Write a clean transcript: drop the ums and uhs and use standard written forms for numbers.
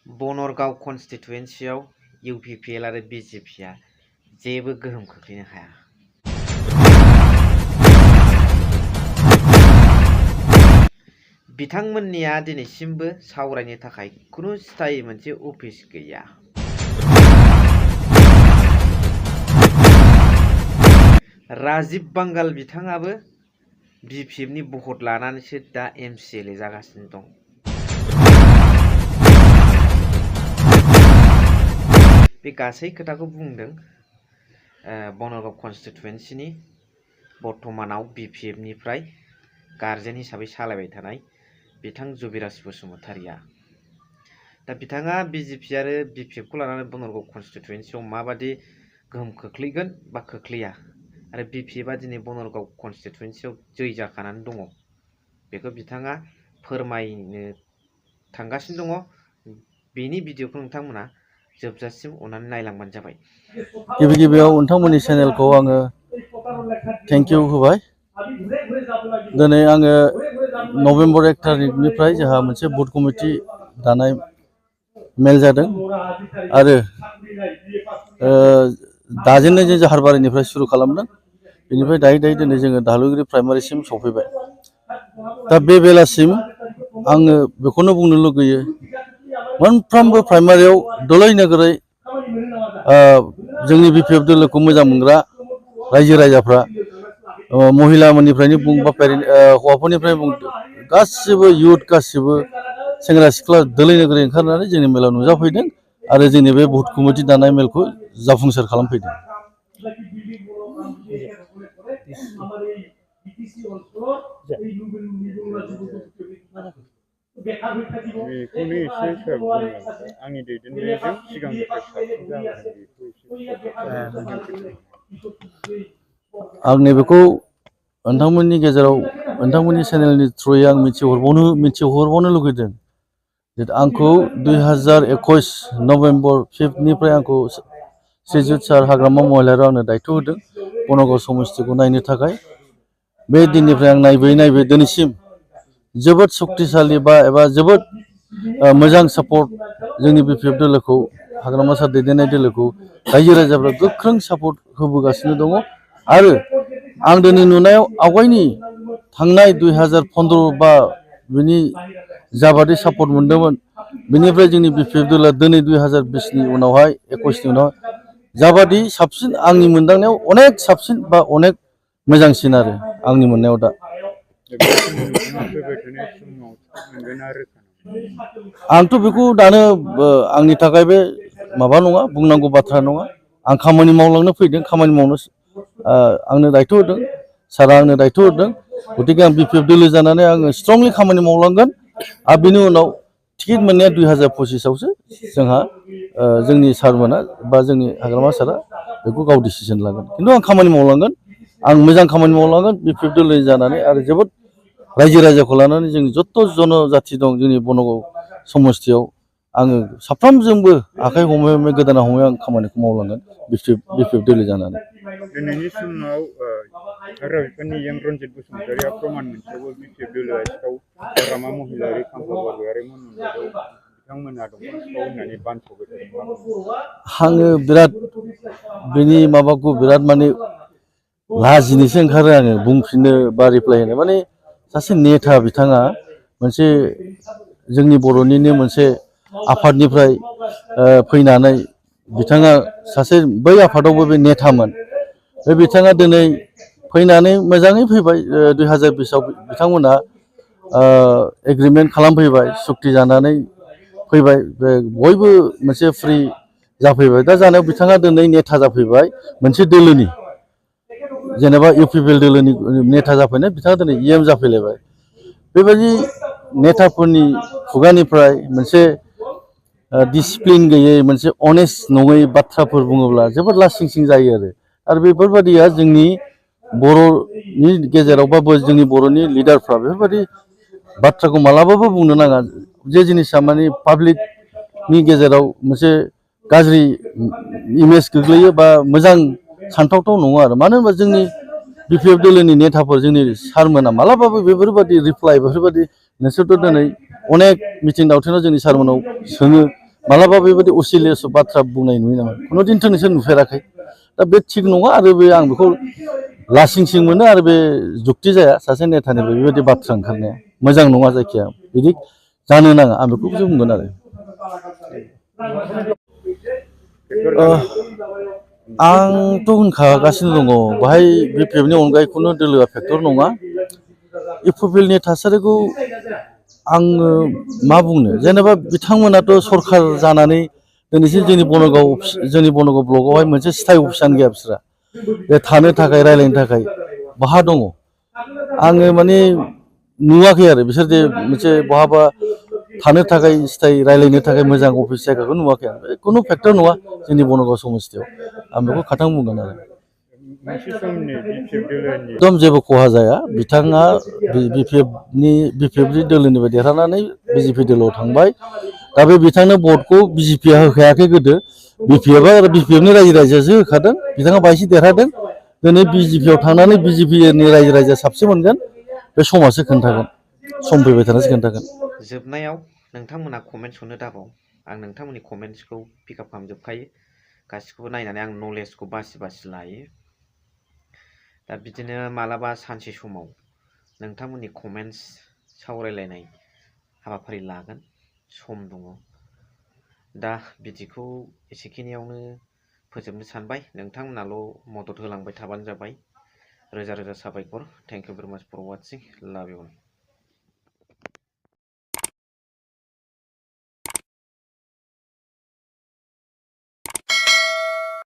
Banargaon कन्स्टिटुएन्सियाव UPPL आरो बिजेपिआ जेबो गोहोम खोख्लैनो हाया। बिथांमोननिया दिनैसिमबो सावरायनो थाखाय खुनु स्थायी मोनसे अफिस गैया। राजीव बांगाल बिथाङाबो बिपिएफनि भट लानानैसो दा एमसिएलए जागासिनो दं। बे गासै खोथाखौ बुंदों बनरगाव कन्स्टिटुएन्सिनि बर्तमानाव बिपिएफनिफ्राय गार्जेन हिसाबै सालायबाय थानाय बिथां जुबिराज बसुमतारिया। दा बिथाङा बिजेपि आरो बिपिएफखौ लानानै बनरगाव कन्स्टिटुएन्सियाव माबादि गोहोम खोख्लैगोन बा खोख्लैया आरो बिपिएफआ दिनै बनरगाव कन्स्टिटुएन्सियाव जै जाखानानै दङ बेखौ बिथाङा फोरमायनो थांगासिनो दङ। बेनि भिडिअखौ नोंथांमोना जोबजासिम अननानै नायलांबानो जाबाय। गिबियाव नोंथांमोननि चेनेलखौ आङो थेंक इउ होबाय। दिनै आङो नभेम्बर 1 तारिखनिफ्राय जोंहा मोनसे बुथ कमिटि दानाय मेल जादों आरो दाजेननाय जों जाहारबारिनिफ्राय सुरु खालामदों। बेनिफ्राय दायै दिनै जोङो दालुगिरि प्राइमारिसिम सफैबाय। दा बे बेलासिम आङो बेखौनो बुंनो लुगैयो मोनफ्रोमबो प्राइमारियाव दलै नोगोरै जोंनि बिपिएफ दोलोखौ मोजां मोनग्रा रायजो राजाफ्रा महिलाफोरनिफ्रायनो बुं बा हौवाफोरनिफ्राय बुं गासिबो युथ गासिबो सेंग्रा सिख्ला दलै नोगोरै ओंखारनानै जोंनि मेलाव नुजाफैदों आरो जोंनि बे बुथ कमिटि दानाय मेलखौ जाफुंसार खालामफैदों। बेखौनो एसे सार बुंलांबाय आंनि दैदेननायजों सिगांनिफ्राय साबसिन जाबोदों बेखौ एसे आं नैबेखौ नोंथांमोननि गेजेराव नोंथांमोननि चेनेलनि थ्रुयै आं मिथिहरबावनो लुगैदों जे आंखौ 2021 नभेम्बर 5निफ्राय आंखौ श्रीजुत सार हाग्रामा महिलारियाव आंनो दायथ' होदों बनरगाव समस्तिखौ नायनो थाखाय। बे दिननिफ्राय आं नायबोयै दिनैसिम जोबोद शक्तिशालि एबा जोबोद मोजां सापर्ट जोंनि बिपिएफ दोलोखौ हाग्रामा सार दैदेननाय दोलोखौ रायजो राजाफ्रा गोख्रों सापर्ट होबोगासिनो दङ आरो आं दिनै नुनायाव आवगायनि थांनाय 2015 बा बिनि जाबादि सापर्ट मोन्दोंमोन बेनिफ्राय जोंनि बिपिएफ दोलोआ दिनै 2020नि उनावहाय 21नि उनाव जाबादि साबसिन आंनि मोनदांनायाव अनेक साबसिन बा अनेक मोजांसिन आरो आंनि मोननायाव दा। आंथ' बेखौ दानो आंनि थाखाय बे माबा नङा बुंनांगौ बाथ्रा नङा। आं खामानि मावलांनो फैदों, खामानि मावनो आंनो दायथ' होदों, सारा आंनो दायथ' होदों। गतिके आं बिपिएफ दोलो जानानै आङो स्ट्रंलि खामानि मावलांगोन आरो बिनि उनाव टिकेट मोननाया 2025आवसो जोंहा जोंनि सारमोना बा जोंनि हाग्रामा सारा बेखौ गाव डिसिसन लागोन। खिन्थु आं खामानि मावलांगोन, आं मोजां खामानि मावलांगोन बिपिएफ दोलो जानानै आरो जोबोद रायजो राजाखौ लानानै जोंनि जत्थ' जनजाथि दं जोंनि बनरगाव समस्तियाव आङो साफ्रोमजोंबो आखाइ हमै हमै गोदाना हमै आं खामानिखौ मावलांगोन बिपिएफ दोलो जानानै। दिनैनि समाव हाग्राबिफाननि रन्जित बसुमतारिया प्रमान मोनसेयावबो बिपिएफ दोलोआ सिखाव हाग्रामा महिलारि खांखा बरगयारि बिथांमोनहा दंफां सिखाव होननानै बानस'बाय थादों। आङो बिराद बेनि माबाखौ बिराद माने लाजिनोसो ओंखारो आङो बुंफिननो बा रिप्लाय होनो। माने सासे नेता बिथाङा मोनसे जोंनि बर'निनो मोनसे आफादनिफ्राय फैनानै बिथाङा सासे बै आफादावबो बे नेतामोन। बे बिथाङा दिनै फैनानै मोजाङै फैबाय 2020आव बिथांमोना एग्रिमेन्ट खालामफैबाय सुक्ति जानानै फैबाय बयबो मोनसे फ्रि जाफैबाय। दा जानायाव बिथाङा दिनै नेता जाफैबाय मोनसे दोलोनि जेनेबा इउपिपिएल दोलोनि नेता जाफैनाय बिथाङा दिनै इएम जाफैलायबाय। बेबायदि नेताफोरनि खुगानिफ्राय मोनसे डिसिप्लिन गैयै मोनसे अनेस्ट नङै बाथ्राफोर बुङोब्ला जोबोद लासिं सिं जायो आरो बेफोरबादिया जोंनि बर'नि गेजेरावबाबो जोंनि बर'नि लिडारफ्रा बेफोरबायदि बाथ्राखौ मालाबाबो बुंनो नाङा। जे जिनिसा माने पाब्लिकनि गेजेराव मोनसे गाज्रि इमेज गोग्लैयो बा मोजां सानथावथाव नङा आरो। मानो होनबा जोंनि बिपिएफ दोलोनि नेताफोर जोंनि सारमोना मालाबाबो बेफोरबायदि रिप्लाय बेफोरबायदि नोंसोरथ' दिनै अनेक मिथिं दावथिङाव जोंनि सारमोनाव सोङो मालाबा बेबायदि असिलियास बाथ्रा बुंनाय नुयो नामा खुनु दिनथ' नोंसोर नुफेराखै दा बे थिग नङा आरो बे आं बेखौ लासिंसिं मोनो आरो बे जुक्ति जाया सासे नेतानिफ्राय बेबायदि बाथ्रा ओंखारनाया मोजां नङा जायखिया बिदि जानो नाङा आं बेखौसो बुंगोन आरो आंथ' होनखागासिनो दङ बाहाय बिपिएफनि अनगायै खुनु दोलोआ फेक्टर नङा इउपिपिएलनि थासारिखौ आङो मा बुंनो जेनेबा बिथांमोनाथ' सरखार जानानै दिनैसिम जोंनि बनगाव ब्लकआवहाय मोनसे स्थायी अफिसानो गैया बिसोरा बे थानो थाखाय रायलायनो थाखाय बहा दङ आङो माने नुवाखै आरो बिसोर जे मोनसे बहाबा थानो थाखाय स्थायी रायलायनो थाखाय मोजां अफिस जायगाखौ नुवाखै आं खुनु फेक्टर नङा जोंनि बनगाव समस्थियाव आं बेखौ खाथां बुंगोन आरो एकदम जेबो खहा जाया बिथाङा बिपिएफनि दोलोनिफ्राय देरहानानै बिजेपि दोलोआव थांबाय दा बे बिथांनो भटखौ बिजेपिआ होखायाखै गोदो बिपिएफआ आरो बिपिएफनि रायजो राजायासो होखादों बिथाङा बाहायसो देरहादों दिनै बिजेपिआव थांनानै बिजेपिनि रायजो राजाया साबसिन मोनगोन बे समासो खोन्थागोन सम फैबाय थानासो खोन्थागोन जोबनायाव नोंथांमोना कमेन्ट्स हरनो दाबाव आं नोंथांमोननि कमेन्ट्सखौ पिकआप खालामजोबखायो गासिखौबो नायनानै आं नलेजखौ बासि लायो दा बिदिनो मालाबा सानसे समाव नोंथांमोननि कमेन्ट्स सावरायलायनाय हाबाफारि लागोन सम दङ दा बिदिखौ एसेखिनियावनो फोजोबनो सानबाय नोंथांमोनाल' मदद होलांबाय थाबानो जाबाय रोजा रोजा साबायखर थेंक इउ भेरि माच फर वाचिं लाभ इउ अल